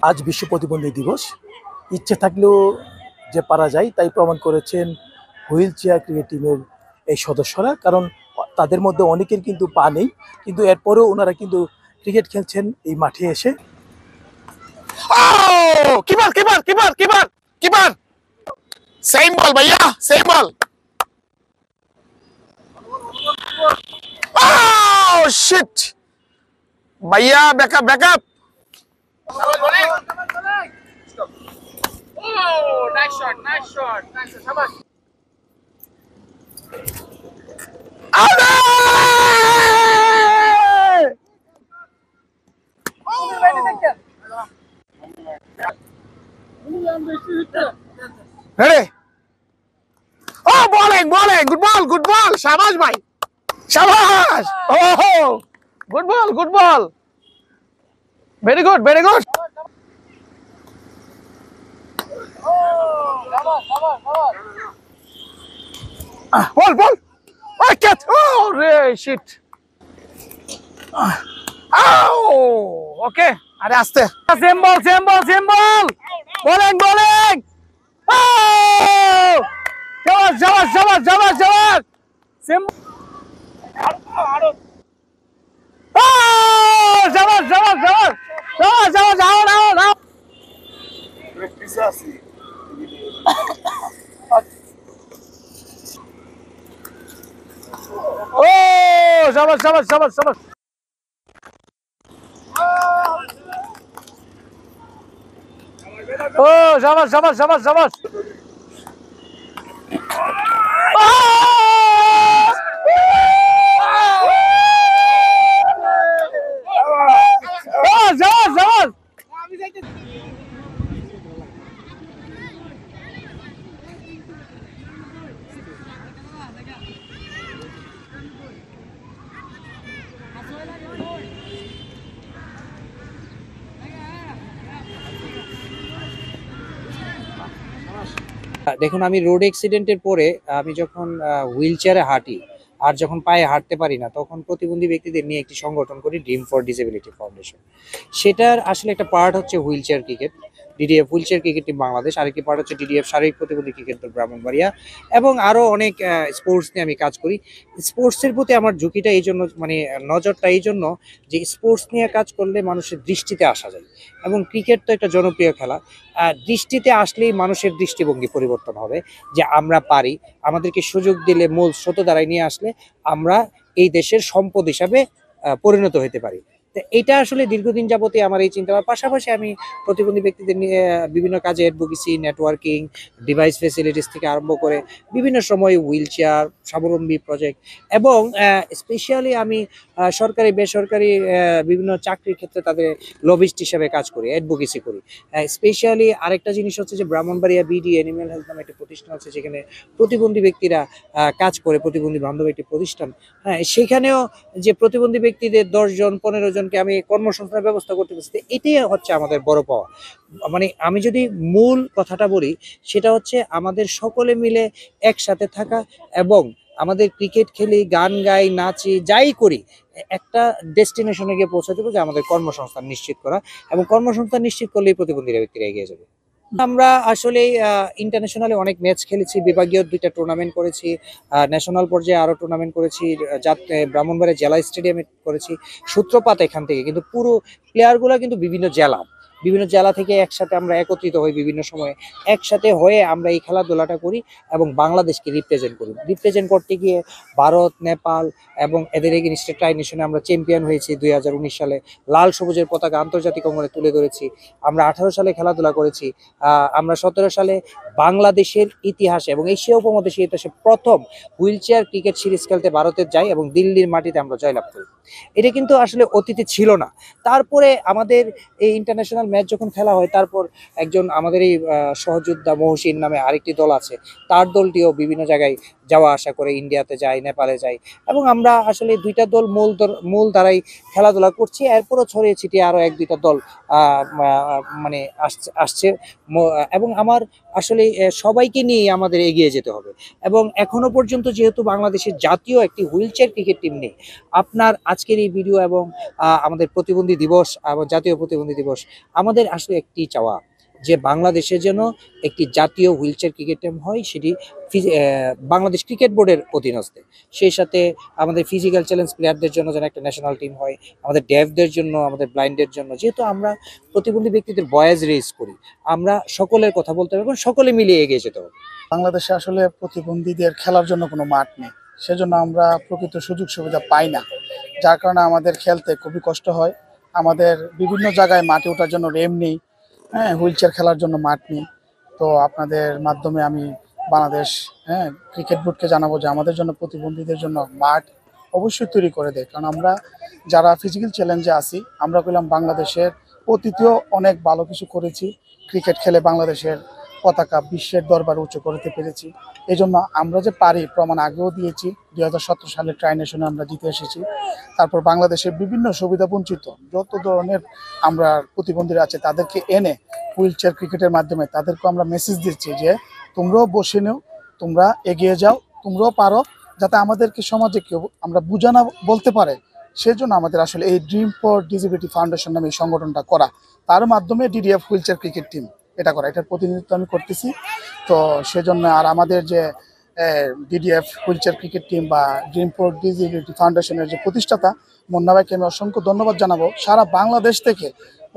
আজ বিশ্ব প্রতিবন্ধী দিবস। ইচ্ছে থাকলেও যে পারা যায় তাই প্রমাণ করেছেন হুইল চেয়ার ক্রিকেট টিমের এই সদস্যরা। কারণ তাদের মধ্যে অনেকের কিন্তু পা নেই, কিন্তু এরপরেও ওনারা কিন্তু ক্রিকেট খেলছেন এই মাঠে এসে। Keeper keeper keeper keeper keeper same ball ভাইয়া, সেম বল। শিট ভাইয়া, backup backup. Nice shot, nice shot, nice shot. Shabash. Ready? Oh, bowling, bowling. Good ball. Shabash, bhai. Shabash. Oh, good ball. Very good, very good. Ball. Oh, catch. Oh, shit. Oh, okay. Are aste. Same ball. Bowling. Oh! Shabash. Same. Oh! Shabash. Out. Oh! Shabash. Oh, shabash. Oh, shabash. দেখুন, আমি road অ্যাক্সিডেন্টের পরে আমি যখন wheel চেয়ারে হাঁটি আর যখন পায়ে হাঁটতে পারি না, তখন প্রতিবন্ধী ব্যক্তিদের নিয়ে একটি সংগঠন করি, ড্রিম ফর ডিসেবিলিটি ফাউন্ডেশন। সেটার আসলে একটা পার্ট হচ্ছে wheel chair cricket, DDF wheel chair cricket team Bangladesh. আরেকটি পার্ট হচ্ছে ডিডিএফ শারীরিক প্রতিবন্ধী ক্রিকেট দল ব্রাহ্মণবাড়িয়া, এবং আরও অনেক স্পোর্টস নিয়ে আমি কাজ করি। স্পোর্টসের প্রতি আমার ঝুঁকিটা এই জন্য, মানে নজরটা এই জন্য যে স্পোর্টস নিয়ে কাজ করলে মানুষের দৃষ্টিতে আসা যায়, এবং ক্রিকেট তো একটা জনপ্রিয় খেলা। দৃষ্টিতে আসলেই মানুষের দৃষ্টিভঙ্গি পরিবর্তন হবে, যে আমরা পারি, আমাদেরকে সুযোগ দিলে মূল স্রোত দ্বারাই নিয়ে আসলে আমরা এই দেশের সম্পদ হিসাবে পরিণত হতে পারি। তো এটা আসলে দীর্ঘদিন যাবতই আমার এই চিন্তা। পাশাপাশি আমি প্রতিবন্ধী ব্যক্তিদের নিয়ে বিভিন্ন কাজে অ্যাডভোকেসি, নেটওয়ার্কিং, ডিভাইস ফেসিলিটিস থেকে আরম্ভ করে বিভিন্ন সময় হুইল চেয়ার, স্বাবলম্বী প্রজেক্ট, এবং স্পেশালি আমি সরকারি বেসরকারি বিভিন্ন চাকরির ক্ষেত্রে তাদের লবিস্ট হিসেবে কাজ করি, অ্যাডভোকেসি করি। স্পেশালি আরেকটা জিনিস হচ্ছে যে ব্রাহ্মণবাড়িয়া বিডি অ্যানিম্যাল হেলথ নামে একটি প্রতিষ্ঠান আছে, যেখানে প্রতিবন্ধী ব্যক্তিরা কাজ করে, প্রতিবন্ধী বান্ধব একটি প্রতিষ্ঠান। হ্যাঁ, সেখানেও যে প্রতিবন্ধী ব্যক্তিদের 10 জন 15 জনকে আমি কর্মসংস্থানের ব্যবস্থা করতে পারছি। এটাই হচ্ছে আমাদের বড় পাওয়া। মানে আমি যদি মূল কথাটা বলি, সেটা হচ্ছে আমাদের সকলে মিলে একসাথে থাকা, এবং আমাদের ক্রিকেট খেলি, গান গাই, নাচি, যাই করি, একটা ডেস্টিনেশনে গিয়ে পৌঁছাতে হবে, যে আমাদের কর্মসংস্থান নিশ্চিত করা, এবং কর্মসংস্থান নিশ্চিত করলেই প্রতিবন্ধী ব্যক্তিরা এগিয়ে যাবে। আমরা আসলে ইন্টারন্যাশনালি অনেক ম্যাচ খেলেছি, বিভাগীয় 2টা টুর্নামেন্ট করেছি, ন্যাশনাল পর্যায়ে আরো টুর্নামেন্ট করেছি, ব্রাহ্মণবাড়িয়া জেলা স্টেডিয়ামে করেছি। সূত্রপাত এখান থেকে, কিন্তু পুরো প্লেয়ারগুলো কিন্তু বিভিন্ন জেলা থেকে একসাথে আমরা একত্রিত হই, বিভিন্ন সময়ে একসাথে হয়ে আমরা এই খেলাধুলাটা করি, এবং বাংলাদেশকে রিপ্রেজেন্ট করতে গিয়ে ভারত, নেপাল এবং এদের এগেইনস্টে ট্রাই নেশনে আমরা চ্যাম্পিয়ন হয়েছি। 2019 সালে লাল সবুজের পতাকা আন্তর্জাতিক অঙ্গনে তুলে ধরেছি। আমরা 18 সালে খেলাধুলা করেছি। আমরা 17 সালে বাংলাদেশের ইতিহাসে এবং এশিয়া উপমহাদেশের ইতিহাসে প্রথম হুইল চেয়ার ক্রিকেট সিরিজ খেলতে ভারতে যাই, এবং দিল্লির মাটিতে আমরা জয়লাভ করি। এটা কিন্তু আসলে অতীতে ছিল না। তারপরে আমাদের এই ইন্টারন্যাশনাল ম্যাচ যখন খেলা হয়, তারপর একজন আমাদের এই সহযোদ্ধা মহসিন নামে আরেকটি দল আছে, তার দলটিও বিভিন্ন জায়গায় যাওয়া আসা করে, ইন্ডিয়াতে যায়, নেপালে যায়, এবং আমরা আসলে 2টা দল মূল ধারায় খেলাধুলা করছি। এরপরও ছড়িয়ে ছিটিয়ে আরো 1-2টা দল মানে আসছে। এবং আমার আসলে সবাইকে নিয়ে আমাদের এগিয়ে যেতে হবে। এবং এখনো পর্যন্ত যেহেতু বাংলাদেশের জাতীয় একটি হুইল চেয়ার ক্রিকেট টিম নেই, আপনার আজকের এই ভিডিও এবং আমাদের প্রতিবন্ধী দিবস এবং জাতীয় প্রতিবন্ধী দিবস, আমাদের আসলে একটি চাওয়া যে বাংলাদেশে যেন একটি জাতীয় হুইল চেয়ার ক্রিকেট টিম হয়, সেটি বাংলাদেশ ক্রিকেট বোর্ডের অধীনস্থে। সেই সাথে আমাদের ফিজিক্যাল চ্যালেঞ্জ প্লেয়ারদের জন্য যেন একটা ন্যাশনাল টিম হয়, আমাদের ডেফদের জন্য, আমাদের ব্লাইন্ডের জন্য, যেহেতু আমরা প্রতিবন্ধী ব্যক্তিদের ভয়েস রেজ করি, আমরা সকলের কথা বলতে হবে এবং সকলে মিলে এগিয়ে যেতে হবে। বাংলাদেশে আসলে প্রতিবন্ধীদের খেলার জন্য কোনো মাঠ নেই, সেজন্য আমরা প্রকৃত সুযোগ সুবিধা পাই না, যার কারণে আমাদের খেলতে খুবই কষ্ট হয়। আমাদের বিভিন্ন জায়গায় মাঠে ওঠার জন্য রেম নেই, হ্যাঁ, হুইল চেয়ার খেলার জন্য মাঠ নেই। তো আপনাদের মাধ্যমে আমি বাংলাদেশ ক্রিকেট বোর্ডকে জানাবো যে আমাদের জন্য প্রতিবন্ধীদের জন্য মাঠ অবশ্যই তৈরি করে দেয়, কারণ আমরা যারা ফিজিক্যাল চ্যালেঞ্জে আছি, আমরা কইলাম বাংলাদেশের অতীতেও অনেক ভালো কিছু করেছি, ক্রিকেট খেলে বাংলাদেশের পতাকা বিশ্বের দরবারে উঁচু করতে পেরেছি। এই জন্য আমরা যে পারি প্রমাণ আগেও দিয়েছি, 2017 সালে ট্রাই নেশনে আমরা জিতে এসেছি। তারপর বাংলাদেশের বিভিন্ন সুবিধা বঞ্চিত যত ধরনের আমরা প্রতিবন্ধীরা আছে তাদেরকে এনে হুইল চেয়ার ক্রিকেটের মাধ্যমে তাদেরকে আমরা মেসেজ দিচ্ছি যে তোমরাও বসে নেও, তোমরা এগিয়ে যাও, তোমরাও পারো, যাতে আমাদেরকে সমাজে কেউ আমরা বুঝানো বলতে পারে। সেজন্য আমাদের আসলে এই ড্রিম ফর ডিসেবিলিটি ফাউন্ডেশন নামে এই সংগঠনটা করা, তার মাধ্যমে DDF wheel chair cricket team এটা করা, এটার প্রতিনিধিত্ব আমি করতেছি। তো সেজন্য আর আমাদের যে DDF wheel chair cricket team বা ড্রিম ফর ডিসেবিলিটি ফাউন্ডেশনের যে প্রতিষ্ঠাতা মুন্না ভাইকে আমি অসংখ্য ধন্যবাদ জানাবো। সারা বাংলাদেশ থেকে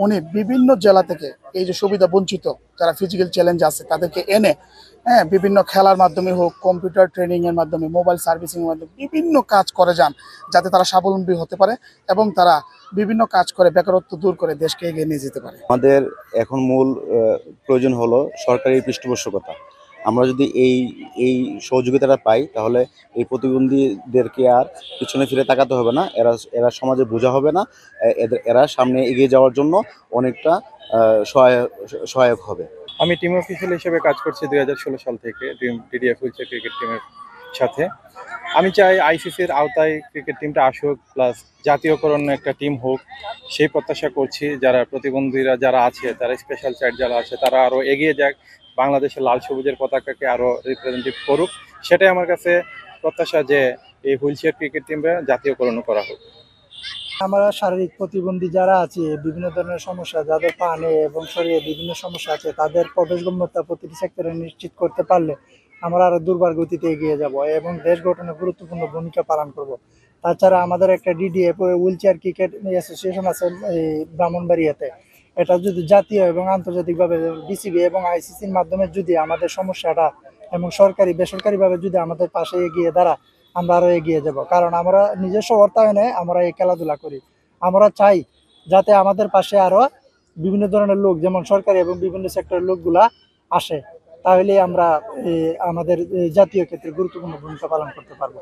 উনি বিভিন্ন জেলা থেকে এই যে সুবিধা বঞ্চিত যারা ফিজিক্যাল চ্যালেঞ্জ আছে তাদেরকে এনে বিভিন্ন খেলার মাধ্যমে হোক, কম্পিউটার ট্রেনিং এর মাধ্যমে, মোবাইল সার্ভিসিং এর মাধ্যমে বিভিন্ন কাজ করে যান, যাতে তারা স্বাবলম্বী হতে পারে এবং তারা বিভিন্ন কাজ করে বেকারত্ব দূর করে দেশকে এগিয়ে নিয়ে যেতে পারে। আমাদের এখন মূল প্রয়োজন হলো সরকারি পৃষ্ঠপোষকতা। আমরা যদি এই সহযোগিতাটা পাই, তাহলে এই প্রতিবন্ধীদেরকে আর পিছনে ফিরে তাকাতে হবে না, এরা সমাজে বোঝা হবে না, এরা সামনে এগিয়ে যাওয়ার জন্য অনেকটা সহায়ক হবে। আমি টিম অফিসিয়াল হিসেবে কাজ করছি 2016 সাল থেকে ডিডিএফ হুইল চেয়ার ক্রিকেট টিমের সাথে। আমি চাই আইসিসির আওতায় ক্রিকেট টিমটা আসুক, প্লাস জাতীয়করণ একটা টিম হোক, সেই প্রত্যাশা করছি। যারা প্রতিবন্ধীরা যারা আছে, তারা স্পেশাল চাইল্ড যারা আছে, তারা আরও এগিয়ে যাক, বাংলাদেশের লাল সবুজের পতাকাকে আরও রিপ্রেজেন্টেটিভ করুক। সেটাই আমার কাছে প্রত্যাশা, যে এই হুইল চেয়ার ক্রিকেট টিমটা জাতীয়করণ করা হোক। আমরা শারীরিক প্রতিবন্ধী যারা আছে, বিভিন্ন ধরনের সমস্যা, যাদের পা নেই এবং শরীরে বিভিন্ন সমস্যা আছে, তাদের প্রবেশগম্যতা প্রতিটি সেক্টরে নিশ্চিত করতে পারলে আমরা আরো দুর্বার গতিতে এগিয়ে যাব এবং দেশ গঠনে গুরুত্বপূর্ণ ভূমিকা পালন করব। তাছাড়া আমাদের একটা DDF wheel chair cricket association আছে এই ব্রাহ্মণবাড়িয়াতে। এটা যদি জাতীয় এবং আন্তর্জাতিকভাবে বিসিবি এবং আইসিসির মাধ্যমে যদি আমাদের সমস্যাটা এবং সরকারি বেসরকারিভাবে যদি আমাদের পাশে এগিয়ে দাঁড়া, আমরা আরো এগিয়ে যাব। কারণ আমরা নিজস্ব অর্থায়নে আমরা এই খেলাধুলা করি। আমরা চাই যাতে আমাদের পাশে আরো বিভিন্ন ধরনের লোক, যেমন সরকারি এবং বিভিন্ন সেক্টরের লোকগুলা আসে, তাহলে আমরা আমাদের জাতীয় ক্ষেত্রে গুরুত্বপূর্ণ ভূমিকা পালন করতে পারবো।